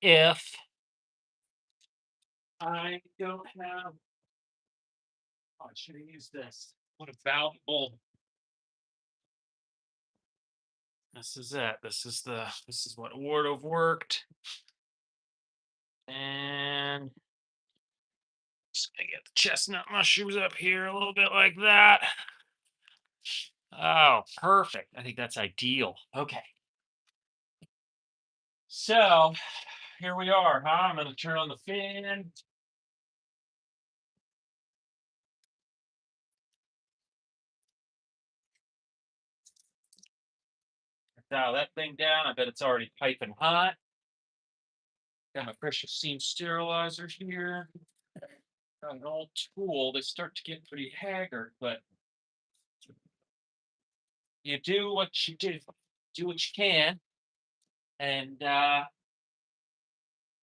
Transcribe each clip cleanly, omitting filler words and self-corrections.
if I don't have. Oh, I should have used this. What a valuable. This is it. This is what would have worked. And just gonna get the chestnut mushrooms up here a little bit like that. Oh, perfect. I think that's ideal. Okay. So here we are, huh? I'm gonna turn on the fan. Dial that thing down. I bet it's already piping hot. Got my pressure steam sterilizer here. Got an old tool. They start to get pretty haggard, but you do what you do what you can. And all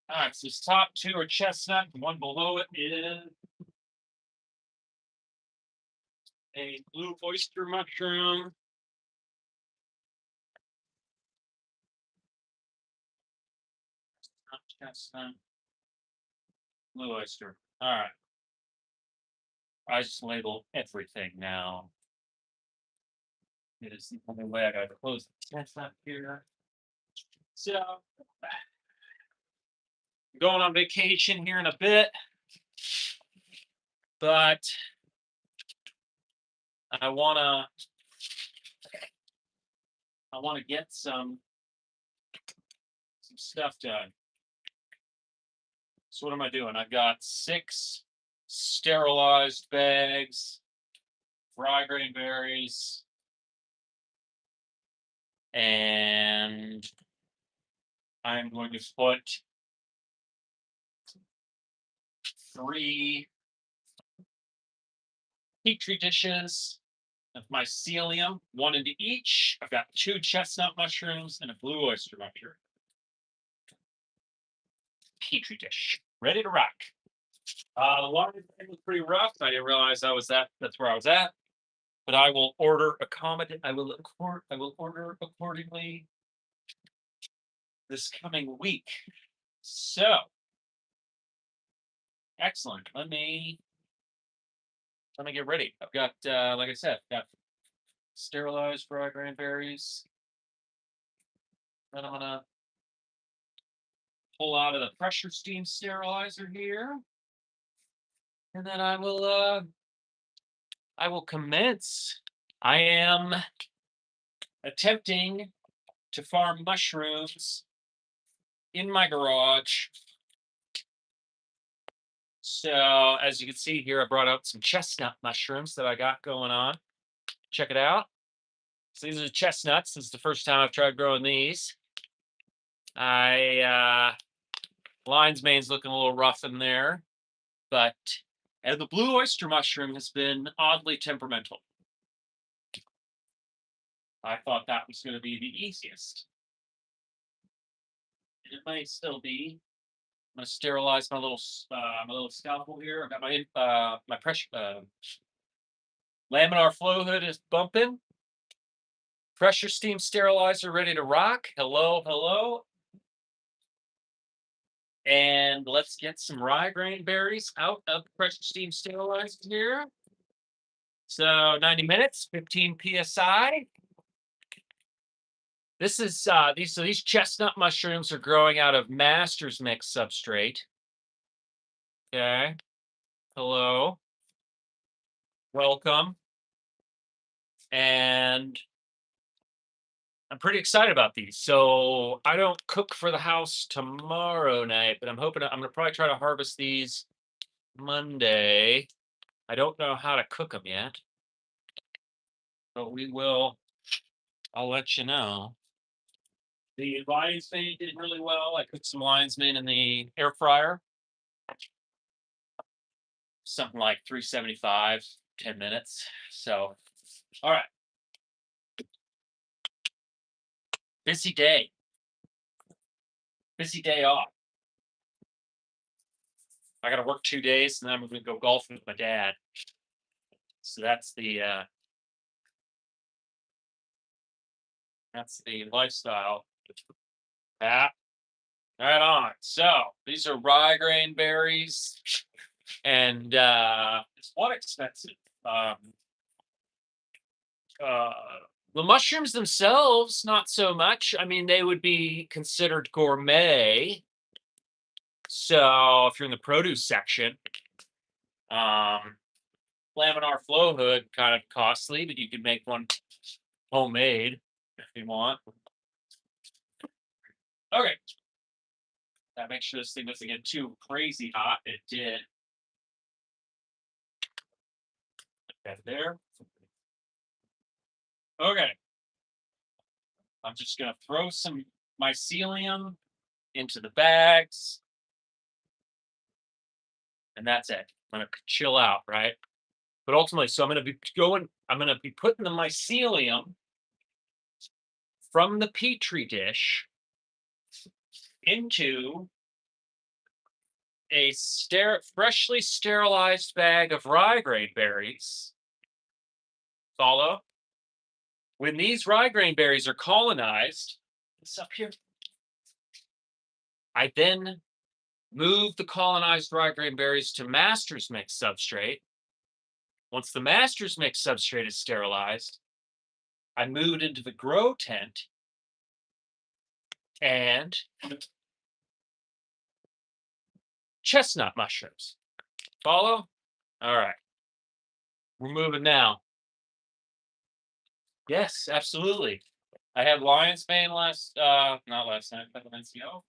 right, so this top two are chestnut, and one below it is a blue oyster mushroom. Not chestnut, blue oyster. All right. I just label everything now. It is the only way I gotta close the chestnut here. So going on vacation here in a bit, but I wanna get some stuff done. So what am I doing? I've got 6 sterilized bags, rye grain berries, and I'm going to put 3 petri dishes of mycelium, 1 into each. I've got 2 chestnut mushrooms and a blue oyster mushroom. Petri dish, ready to rock. The water was pretty rough. I didn't realize that's where I was at. But I will order accommodate. I will order accordingly this coming week. So excellent. Let me get ready. I've got like I said, I've got sterilized rye cranberries. Then I'm gonna pull out of the pressure steam sterilizer here. And then I will commence. I am attempting to farm mushrooms in my garage. So as you can see here, I brought out some chestnut mushrooms that I got going on. Check it out. So these are the chestnuts. This is the first time I've tried growing these. Lion's mane's looking a little rough in there, but and the blue oyster mushroom has been oddly temperamental. I thought that was going to be the easiest. It might still be. I'm going to sterilize my little scalpel here. I've got my pressure laminar flow hood is bumping. Pressure steam sterilizer ready to rock. Hello, hello. And let's get some rye grain berries out of the pressure steam sterilizer here. So 90 minutes, 15 psi. This is these chestnut mushrooms are growing out of master's mix substrate. Okay. Hello. Welcome. And I'm pretty excited about these. So I don't cook for the house tomorrow night, but I'm gonna probably try to harvest these Monday. I don't know how to cook them yet, but we will. I'll let you know. The lion's mane did really well. I cooked some lion's mane in the air fryer. Something like 375, 10 minutes. So, all right. Busy day. Busy day off. I got to work 2 days, and then I'm going to go golfing with my dad. So that's the lifestyle. Yeah, right on. so these are rye grain berries, and it's one expensive. Um, uh, the mushrooms themselves, not so much. I mean, they would be considered gourmet. So if you're in the produce section, um, laminar flow hood kind of costly, but you could make one homemade if you want. Okay, gotta make sure this thing doesn't get too crazy hot. It did. Put that there. Okay, I'm just gonna throw some mycelium into the bags, and that's it. I'm gonna chill out, right? But ultimately, so I'm gonna be putting the mycelium from the petri dish into a freshly sterilized bag of rye grain berries. Follow? When these rye grain berries are colonized, this up here, I then move the colonized rye grain berries to master's mix substrate. Once the master's mix substrate is sterilized, I move it into the grow tent and chestnut mushrooms. Follow? All right. We're moving now. Yes, absolutely. I had lion's mane not last night, a couple nights ago.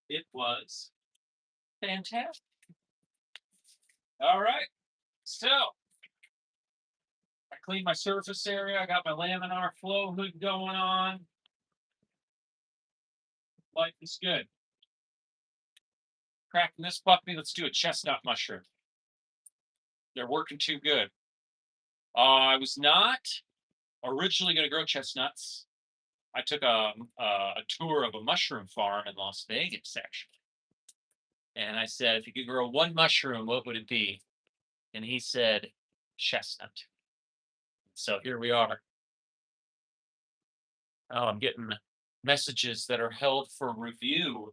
It was fantastic. All right. So I cleaned my surface area. I got my laminar flow hood going on. Life is good. Cracking this puppy. Let's do a chestnut mushroom. They're working too good. I was not originally going to grow chestnuts. I took a tour of a mushroom farm in Las Vegas, actually. And I said, if you could grow one mushroom, what would it be? And he said, chestnut. So here we are. Oh, I'm getting messages that are held for review.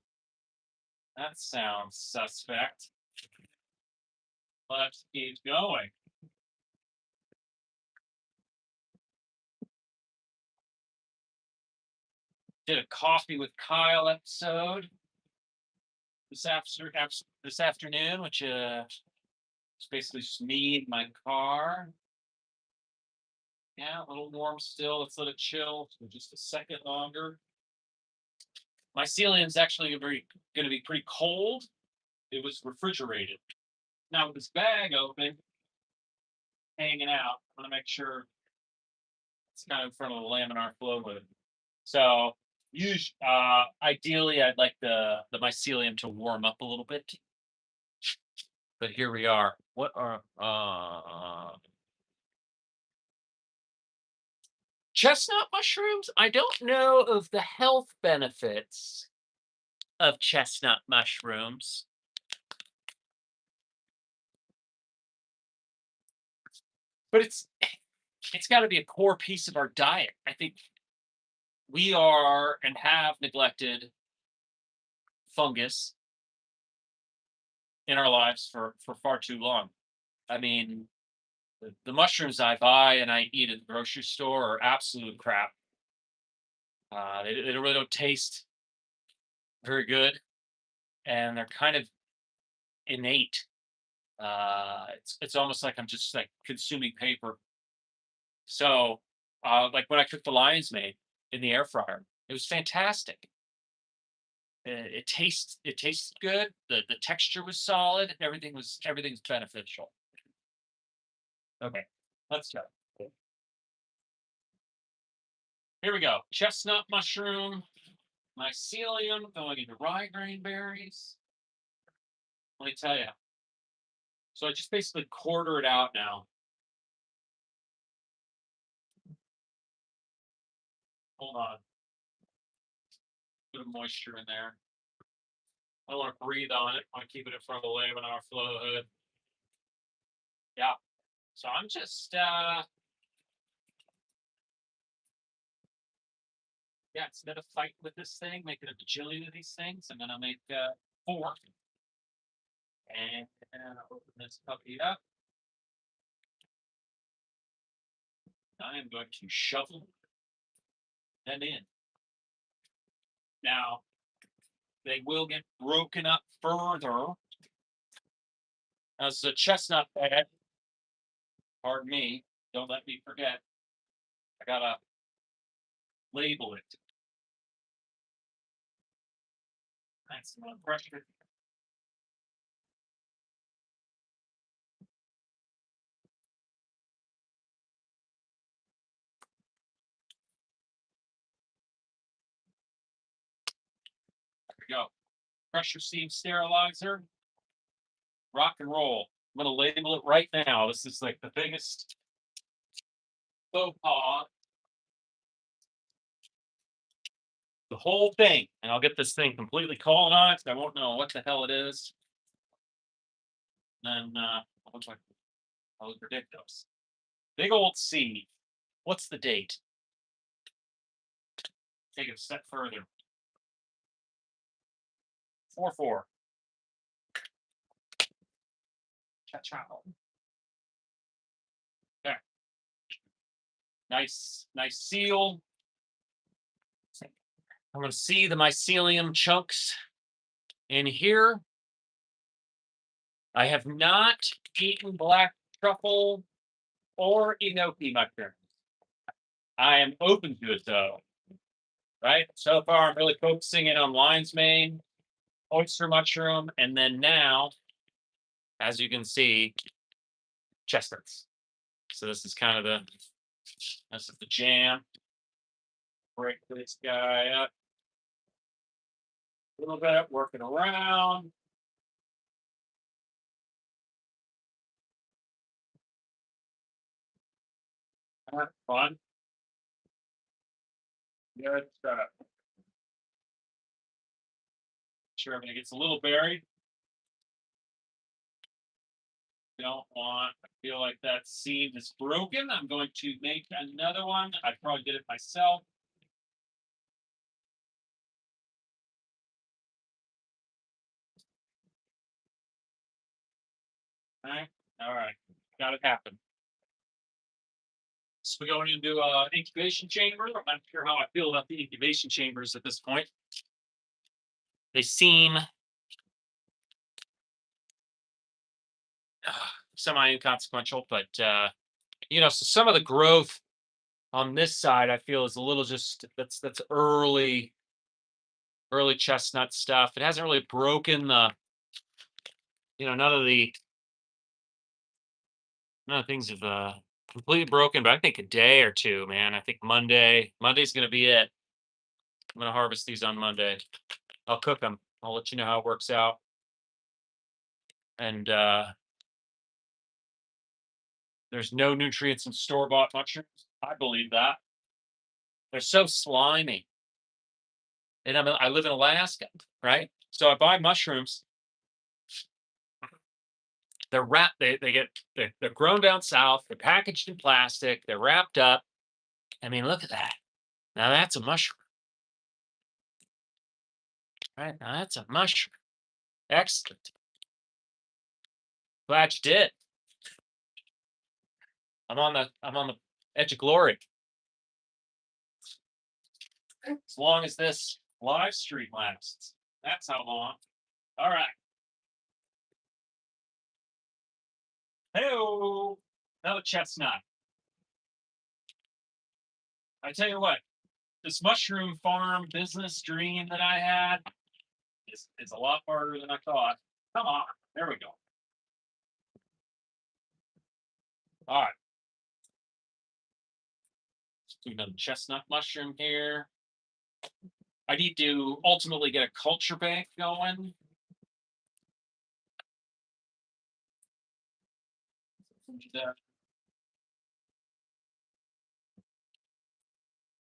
That sounds suspect. Let's keep going. Did a coffee with Kyle episode this afternoon, which is basically just me in my car. Yeah, a little warm still. Let's let it chill for just a second longer. Mycelium's actually going to be pretty cold. It was refrigerated. Now with this bag open, hanging out, I'm going to make sure it's kind of in front of the laminar flow hood. So, ideally, I'd like the mycelium to warm up a little bit. But here we are. What are chestnut mushrooms? I don't know of the health benefits of chestnut mushrooms. But it's got to be a core piece of our diet. I think we are and have neglected fungus in our lives for far too long. I mean, the mushrooms I buy and I eat at the grocery store are absolute crap. They really don't taste very good, and they're kind of innate. It's almost like I'm just like consuming paper. So, like when I cooked the lion's mane in the air fryer, it was fantastic. It tastes good. The texture was solid. Everything's beneficial. Okay, let's go. Here we go. Chestnut mushroom, mycelium going into rye grain berries. Let me tell you. So I just basically quarter it out now. Hold on. Bit of moisture in there. I don't want to breathe on it. I want to keep it in front of the laminar flow hood. Yeah. So I'm just Yeah, instead of fighting with this thing, making a bajillion of these things, I'm gonna make 4. And I'll open this puppy up. I am going to shovel them in. Now, they will get broken up further as the chestnut bed. Pardon me, don't let me forget. I gotta label it. That's some pressure. There we go. Pressure seam sterilizer. Rock and roll. I'm gonna label it right now. This is like the biggest faux pas. The whole thing, and I'll get this thing completely colonized. I won't know what the hell it is. Then it looks like I was ridiculous. Big old C. What's the date? Take it a step further. 4/4. Cha-chow. There. Nice seal. I'm going to see the mycelium chunks in here. I have not eaten black truffle or enoki mushrooms. I am open to it though. Right? So far, I'm really focusing in on lion's mane, oyster mushroom, and then now, as you can see, chestnuts. So this is kind of this is the jam. Break this guy up a little bit, working around. Fun. Good stuff. Sure, everything gets a little buried. Don't want, I feel like that seam is broken. I'm going to make another one. I probably did it myself. All right. Got it happen. So we're going into an incubation chamber. I'm not sure how I feel about the incubation chambers at this point. They seem semi inconsequential, but so some of the growth on this side I feel is a little just that's early chestnut stuff. It hasn't really broken none of the things have completely broken, but I think a day or two, man. I think Monday's gonna be it. I'm gonna harvest these on Monday. I'll cook them. I'll let you know how it works out. And there's no nutrients in store-bought mushrooms. I believe that. They're so slimy. And I live in Alaska, right? So I buy mushrooms. They're wrapped. They're grown down south. They're packaged in plastic. They're wrapped up. I mean, look at that. Now that's a mushroom, right? Now that's a mushroom. Excellent. Glad you did. I'm on the edge of glory. As long as this live stream lasts. That's how long. All right. Hello. Another chestnut. I tell you what, this mushroom farm business dream that I had is a lot harder than I thought. Come on. There we go. All right. Let's do another chestnut mushroom here. I need to ultimately get a culture bank going.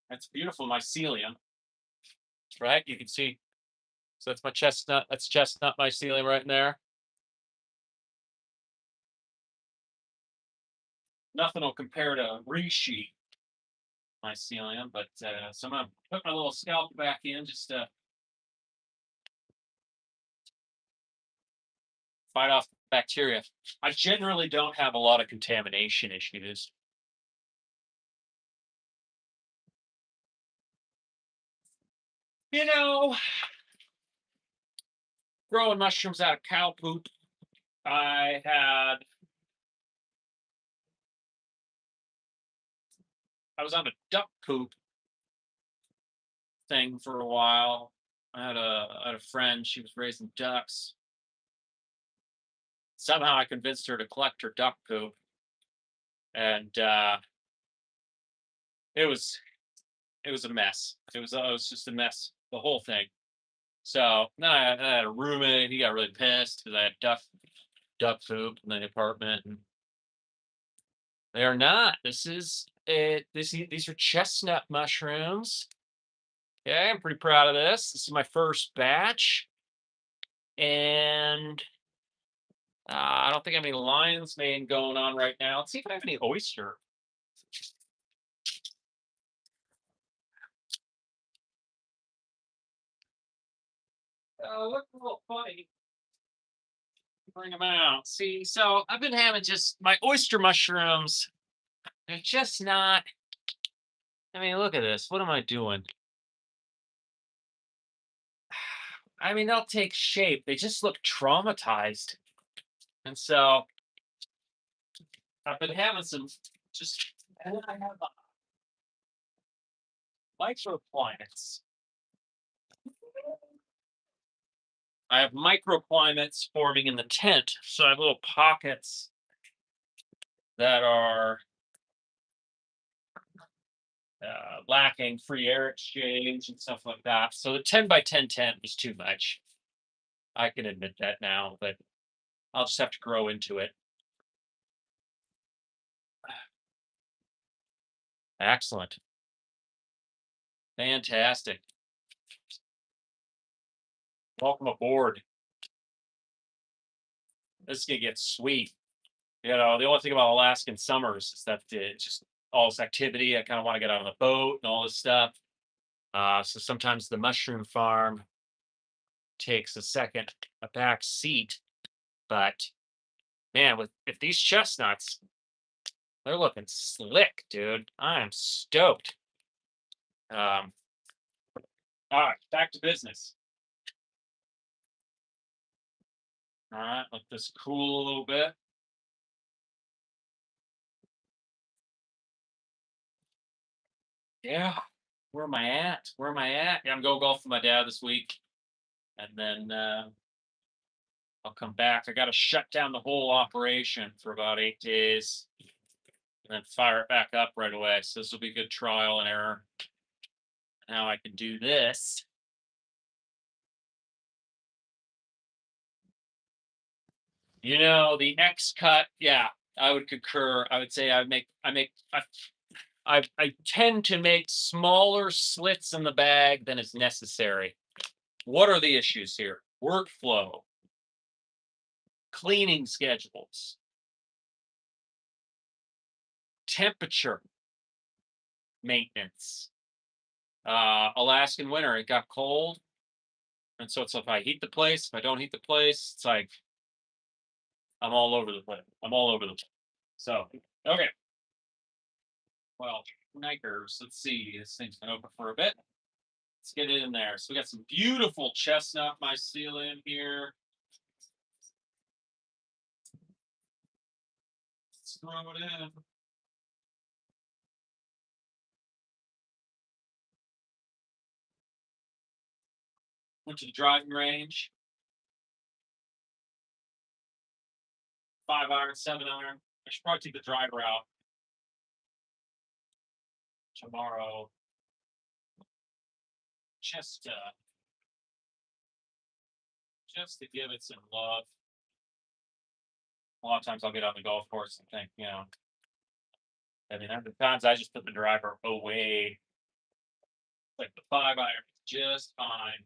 That's beautiful mycelium, right? You can see. So that's my chestnut. That's chestnut mycelium right in there. Nothing will compare to reishi. mycelium, but so I'm gonna put my little scalpel back in just to fight off bacteria. I generally don't have a lot of contamination issues. You know, growing mushrooms out of cow poop. I had I was on a duck poop thing for a while. I had a friend. She was raising ducks. Somehow I convinced her to collect her duck poop, and it was it was a mess. It was just a mess. The whole thing. So then I had a roommate. He got really pissed because I had duck poop in the apartment, and they are not. This is it. These are chestnut mushrooms. Okay, I'm pretty proud of this. This is my first batch, and I don't think I have any lion's mane going on right now. Let's see if I have any oyster. Look a little funny. Bring them out. See, so I've been having just my oyster mushrooms. They're just not. I mean, look at this. What am I doing? I mean, they'll take shape. They just look traumatized. And so I've been having some just. And then I have microclimates. I have microclimates forming in the tent. So I have little pockets that are lacking free air exchange and stuff like that. So the 10 by 10 tent was too much. I can admit that now, but I'll just have to grow into it. Excellent. Fantastic. Welcome aboard. This is going to get sweet. You know, the only thing about Alaskan summers is that it's just all this activity. I kind of want to get out on the boat and all this stuff. So sometimes the mushroom farm takes a back seat. But man, with if these chestnuts, they're looking slick, dude. I am stoked. Um, all right, back to business. All right, let this cool a little bit. Yeah, where am I at? Where am I at? Yeah, I'm going golf with my dad this week, and then I'll come back. I got to shut down the whole operation for about 8 days, and then fire it back up right away. So this will be good trial and error. Now I can do this. You know, the X cut. Yeah, I would concur. I would say I tend to make smaller slits in the bag than is necessary. What are the issues here? Workflow, cleaning schedules, temperature maintenance. Alaskan winter, it got cold. And so it's if I heat the place, if I don't heat the place, it's like I'm all over the place. I'm all over the place. So, okay. Well, Nikers, let's see. This thing's been open for a bit. Let's get it in there. So we got some beautiful chestnut mycelium here. Let's throw it in. Went to the driving range. 5 iron, 7 iron. I should probably take the driver out tomorrow. Just just to give it some love. A lot of times I'll get on the golf course and think, I mean, the times I just put the driver away. Like the 5 iron is just fine.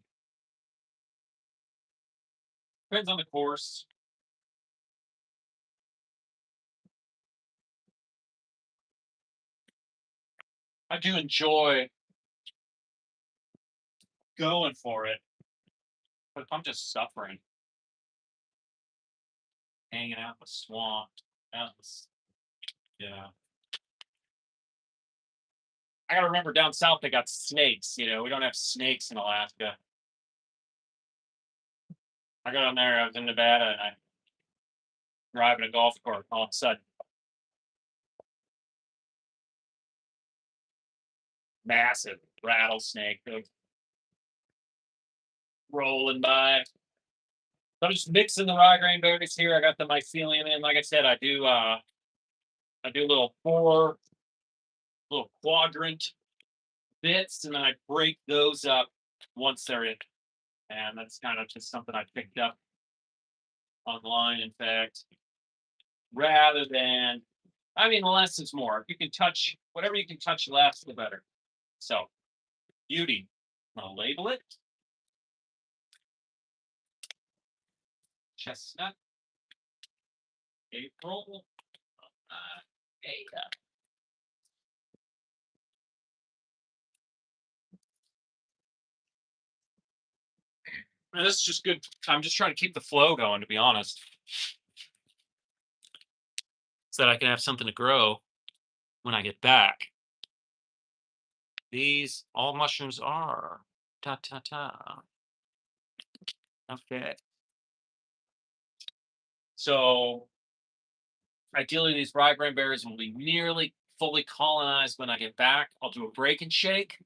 Depends on the course. I do enjoy going for it, but if I'm just suffering, hanging out in the swamp, that's, yeah. I gotta remember down south they got snakes. We don't have snakes in Alaska. I got on there. I was in Nevada and I driving a golf cart. All of a sudden, massive rattlesnake goes rolling by. So I'm just mixing the rye grain berries here. I got the mycelium in. Like I said, I do little four little quadrant bits, and then I break those up once they're in. And that's kind of just something I picked up online, in fact, rather than, I mean, less is more. If you can touch whatever you can touch less, the better. So, beauty. I'll label it chestnut, April, Ada. And this is just good. I'm just trying to keep the flow going, to be honest, so that I can have something to grow when I get back. These all mushrooms are. Ta ta ta. Okay. So ideally, these rye grain berries will be nearly fully colonized when I get back. I'll do a break and shake.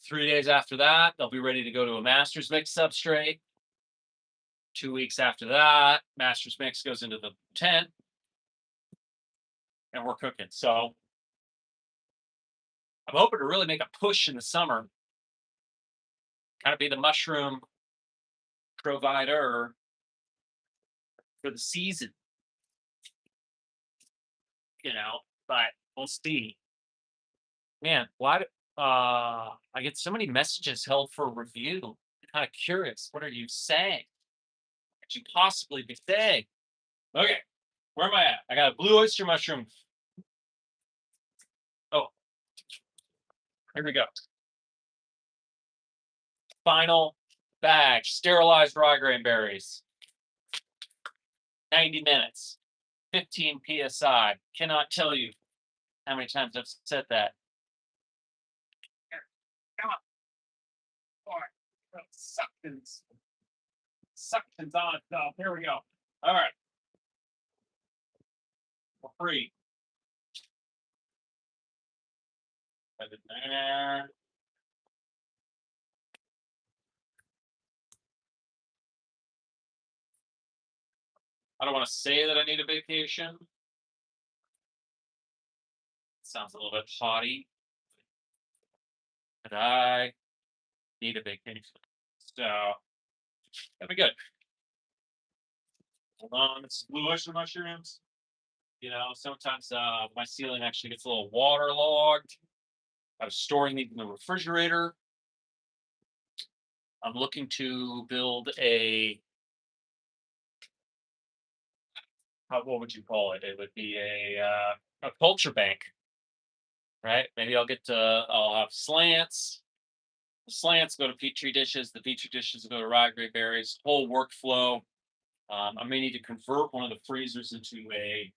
3 days after that, they'll be ready to go to a master's mix substrate. 2 weeks after that, master's mix goes into the tent, and we're cooking. So I'm hoping to really make a push in the summer, kind of be the mushroom provider for the season, you know. But we'll see. Man, why? I get so many messages held for review. Kind of curious. What are you saying? What could you possibly be saying? Okay, where am I at? I got a blue oyster mushroom. Oh, here we go. Final batch, sterilized raw grain berries. 90 minutes, 15 psi. Cannot tell you how many times I've said that. Here, come on. Boy, suctions. Suctions on itself. Here we go. All right. For free. Put it there. I don't want to say that I need a vacation. Sounds a little bit haughty, but I need a vacation. So that'd be good. Hold on, it's blue oyster mushrooms. Sometimes my ceiling actually gets a little waterlogged. I was storing these in the refrigerator. I'm looking to build what would you call it? It would be a culture bank, right? Maybe I'll have slants. The slants go to petri dishes. The petri dishes go to rye grain berries. Whole workflow. I may need to convert one of the freezers into a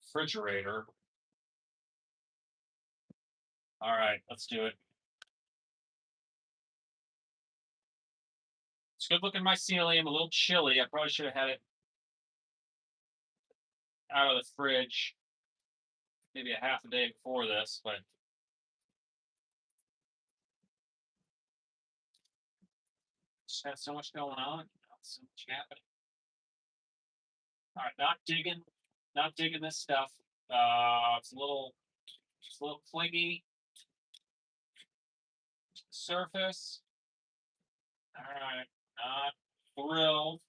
refrigerator. All right, let's do it. It's good looking mycelium, a little chilly. I probably should have had it out of the fridge maybe a half a day before this, but just had so much going on, so much happening. All right, not digging this stuff. It's just a little clingy surface. All right, not thrilled.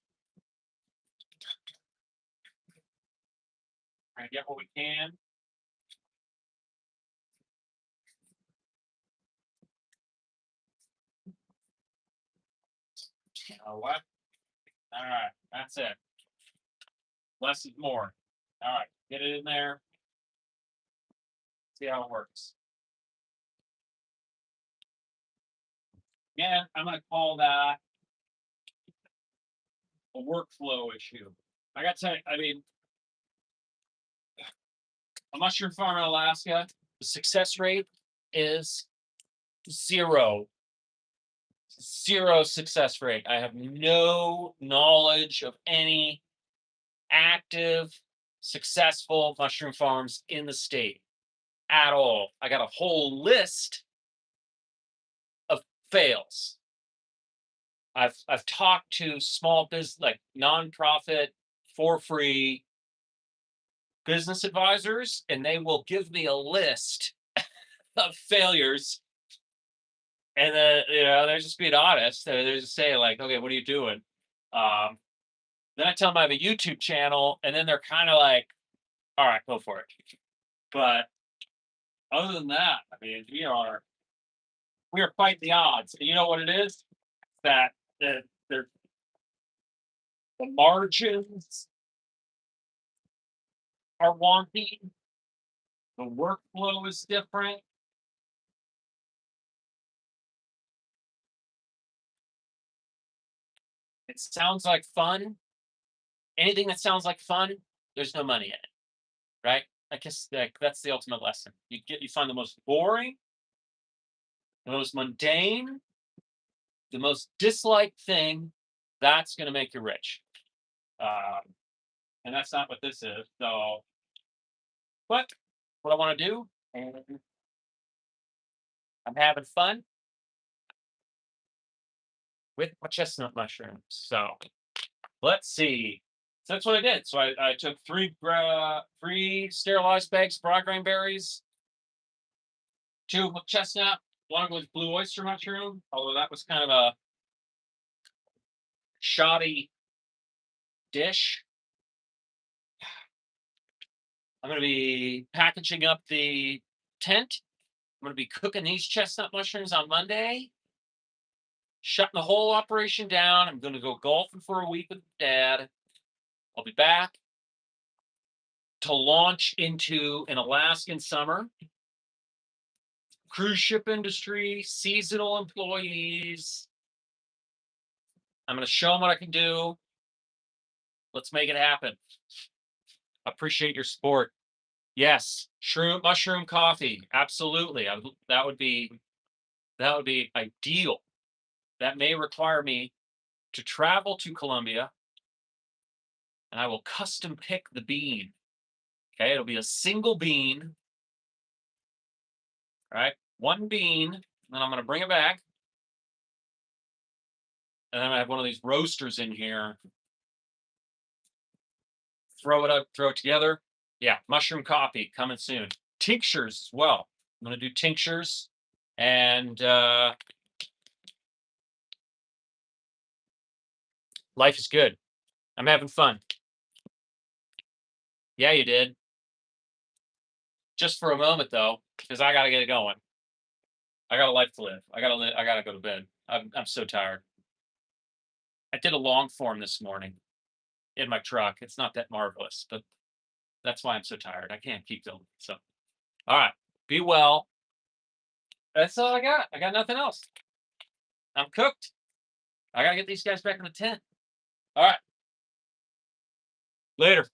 Trying to get what we can. You know what? All right, that's it. Less is more. All right, get it in there. See how it works. Yeah, I'm gonna call that a workflow issue. I got to. I mean, a mushroom farm in Alaska, the success rate is zero. Zero success rate. I have no knowledge of any active, successful mushroom farms in the state at all. I got a whole list of fails. I've talked to small business, like nonprofit, for free business advisors, and they will give me a list of failures. And then they're just being honest. They're just saying like, okay, what are you doing? Um, then I tell them I have a YouTube channel, and then they're kind of like, all right, go for it. But other than that, I mean, we are fighting the odds. And you know what it is? That the the margins are wonky. The workflow is different. It sounds like fun. Anything that sounds like fun, there's no money in it, right? I guess like that's the ultimate lesson. You find the most boring, the most mundane, the most disliked thing. That's going to make you rich, um, and that's not what this is. So, but what I want to do, and I'm having fun with my chestnut mushrooms. So let's see. So that's what I did. So I took three sterilized bags of broad grain berries, two with chestnut, one with blue oyster mushroom, although that was kind of a shoddy dish. I'm going to be packaging up the tent. I'm going to be cooking these chestnut mushrooms on Monday, shutting the whole operation down. I'm going to go golfing for a week with Dad. I'll be back to launch into an Alaskan summer. Cruise ship industry, seasonal employees. I'm going to show them what I can do. Let's make it happen. Appreciate your support. Yes, shroom mushroom coffee. Absolutely. That would be ideal. That may require me to travel to Colombia, and I will custom pick the bean. Okay, it'll be a single bean. All right, one bean, and then I'm going to bring it back, and then I have one of these roasters in here. Throw it up, throw it together. Yeah, mushroom coffee coming soon. Tinctures as well. I'm going to do tinctures, and life is good. I'm having fun. Yeah, you did. Just for a moment though, because I got to get it going. I got a life to live. I gotta go to bed. I'm so tired. I did a long form this morning in my truck. It's not that marvelous, but that's why I'm so tired. I can't keep going. So, all right. Be well. That's all I got. I got nothing else. I'm cooked. I gotta get these guys back in the tent. All right. Later.